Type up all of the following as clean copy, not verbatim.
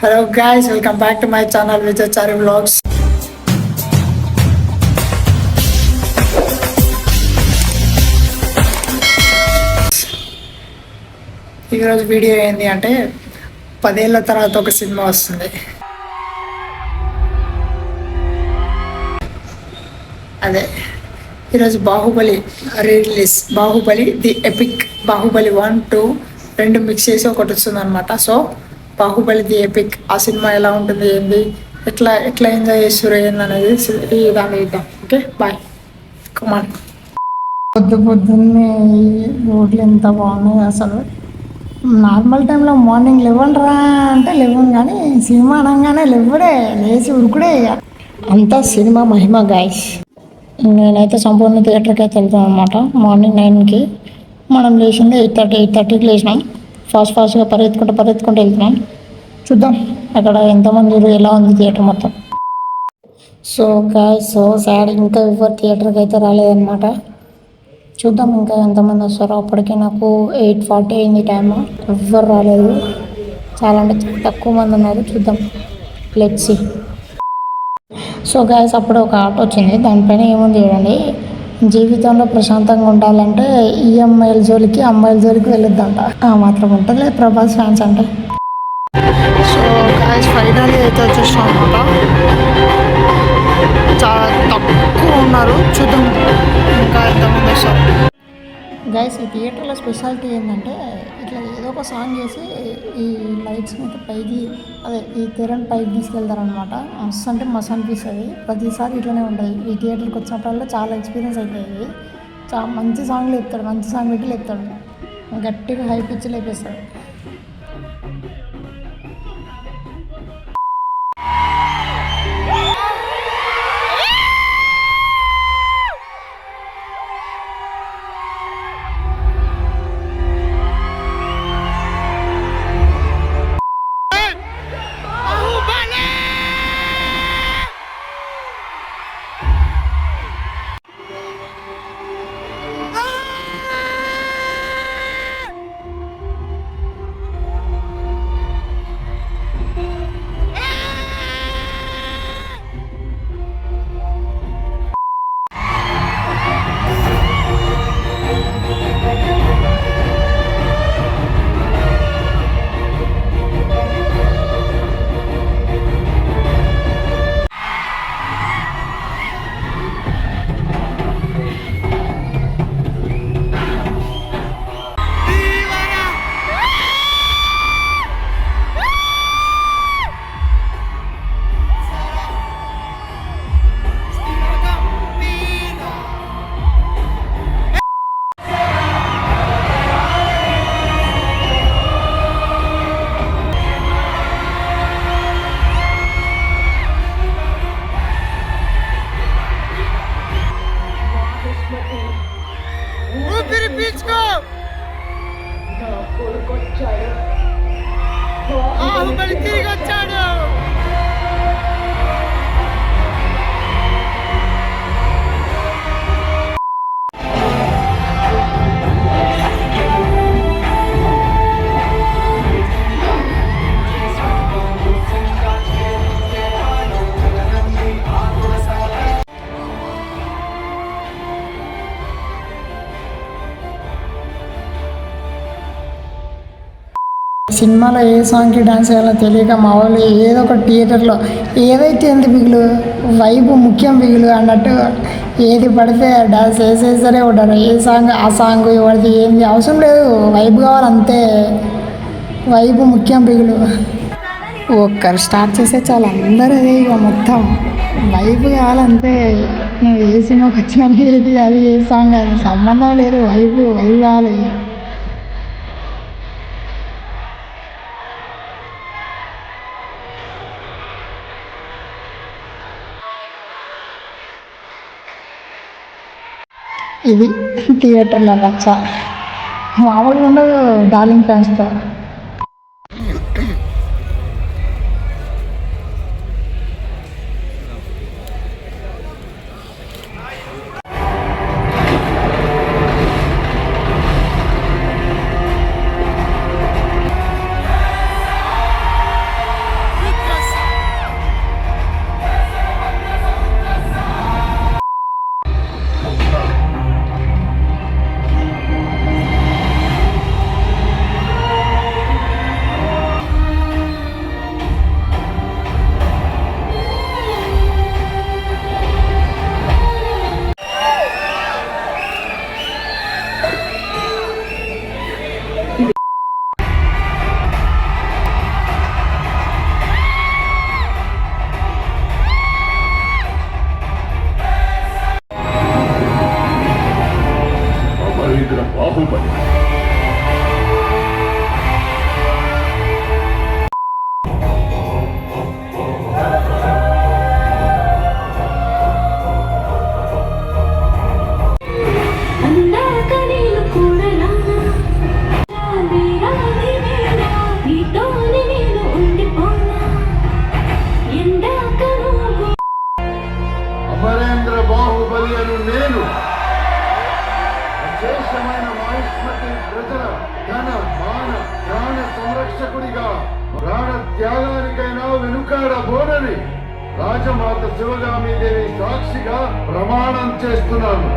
Hello guys, welcome back to my channel Vijaychari Vlogs. ఈరోజు video ఏంటి అంటే 10 ఏళ్ల తర్వాత ఒక సినిమా వస్తుంది. అదే ఈరోజు Baahubali release. Baahubali the epic, Baahubali 1, 2 రెండు మిక్స్ చేసి ఒకటి వస్తుంది అనమాట. సో బాహుబలి ది ఎపిక్ ఆ సినిమా ఎలా ఉంటుంది, ఏంది, ఎట్లా ఎట్లా ఎంజాయ్ చేస్తారు ఏంది అనేది ఈ దాన్ని ఇద్దాం. ఓకే బాయ్, కమాన్. పొద్దున్నే రోడ్లు ఎంత బాగున్నాయి అసలు. నార్మల్ టైంలో మార్నింగ్ లేవండిరా అంటే లేవను, కానీ సినిమా అనగానే లేవడే, లేచి ఉరుకుడే ఇక. అంతా సినిమా మహిమ గాయస్. నేనైతే సంపూర్ణ థియేటర్కి అయితే వెళ్తాను అనమాట. మార్నింగ్ 9కి మనం లేచింది 8:30కి లేచినాం. ఫాస్ట్గా పరిగెత్తుకుంటూ వెళ్తున్నాం. చూద్దాం అక్కడ ఎంతమంది, ఎలా ఉంది థియేటర్ మొత్తం. సో గాయస్, సో సాడ్, ఇంకా ఎవరు థియేటర్కి అయితే రాలేదన్నమాట. చూద్దాం ఇంకా ఎంతమంది వస్తారో. అప్పటికే నాకు 8:40 అయింది టైము, ఎవ్వరు రాలేదు. చాలా అంటే చాలా తక్కువ మంది ఉన్నారు. చూద్దాం, లెట్స్ సీ. సో గాయస్, అప్పుడు ఒక ఆటో వచ్చింది. దానిపైన ఏముంది చూడండి, జీవితంలో ప్రశాంతంగా ఉండాలంటే ఈఎంఐల జోలికి అమ్మాయిల జోలికి వెళ్ళొద్దంట. మాత్రం ఉంటుంది ప్రభాస్ ఫ్యాన్స్ అంటే. సో గాయస్, ఫైనల్ అయితే వచ్చేసాం అనమాట. చాలా తక్కువ ఉన్నారు. చూద్దాం ఇంకా ఎంతమంది వస్తారు. గైస్, ఈ థియేటర్లో స్పెషాలిటీ ఏంటంటే ఇట్లా ఏదో ఒక సాంగ్ చేసి ఈ లైట్స్ని అయితే పైకి, అదే ఈ తెరని పైకి తీసుకెళ్తారనమాట. మస్తు అంటే మస్తు అనిపిస్తుంది. ప్రతిసారి ఇట్లనే ఉంటుంది. ఈ థియేటర్కి వచ్చినప్పుడల్లా చాలా ఎక్స్పీరియన్స్ అవుతుంది. చాలా మంచి సాంగ్లు చెప్తాడు, మంచి సాంగ్ పెట్టి లేపుతాడు, గట్టిగా హై పిచ్ లేపేస్తాడు. బాహుబలి తిరిగి వచ్చాడు. సినిమాలో ఏ సాంగ్కి డాన్స్ చేయాలో తెలియక మా వాళ్ళు ఏదో ఒక థియేటర్లో ఏదైతే ఎంత బిగులు, వైబు ముఖ్యం బిగులు అన్నట్టు ఏది పడితే డాన్స్ వేసేసరే ఉంటారు. ఏ సాంగ్ ఆ సాంగ్, ఎవరిది ఏంది అవసరం లేదు, వైబు కావాలంతే. వైబు ముఖ్యం బిగులు. ఒక్కరు స్టార్ట్ చేస్తే చాలా అందరూ అదే ఇక మొత్తం వైబు కావాలంతే. నువ్వు ఏ సినిమాకి వచ్చినా ఏది అది ఏ సాంగ్ అది సంబంధం లేదు, వైబు కావాలి. ఇది థియేటర్లో రచ్చ మామూలుగా ఉండదు డార్లింగ్ ఫ్యాన్స్తో. బాహుబలి. అమరేంద్ర బాహుబలి అను నేను అశేషమైన మహిష్మతి ప్రజల ధన మాన ప్రాణ సంరక్షకుడిగా ప్రాణ త్యాగానికైనా వెనుకాడబోనని రాజమాత శివగామీదేవి సాక్షిగా ప్రమాణం చేస్తున్నాను.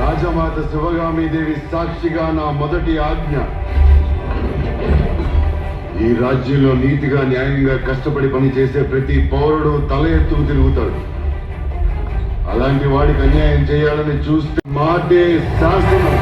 రాజమాత శివగామీదేవి సాక్షిగా నా మొదటి ఆజ్ఞ, ఈ రాజ్యంలో నీతిగా న్యాయంగా కష్టపడి పనిచేసే ప్రతి పౌరుడు తల ఎత్తుకు తిరుగుతాడు. అలాంటి వాడికి అన్యాయం చేయాలని చూస్తే మాటే శాసనం.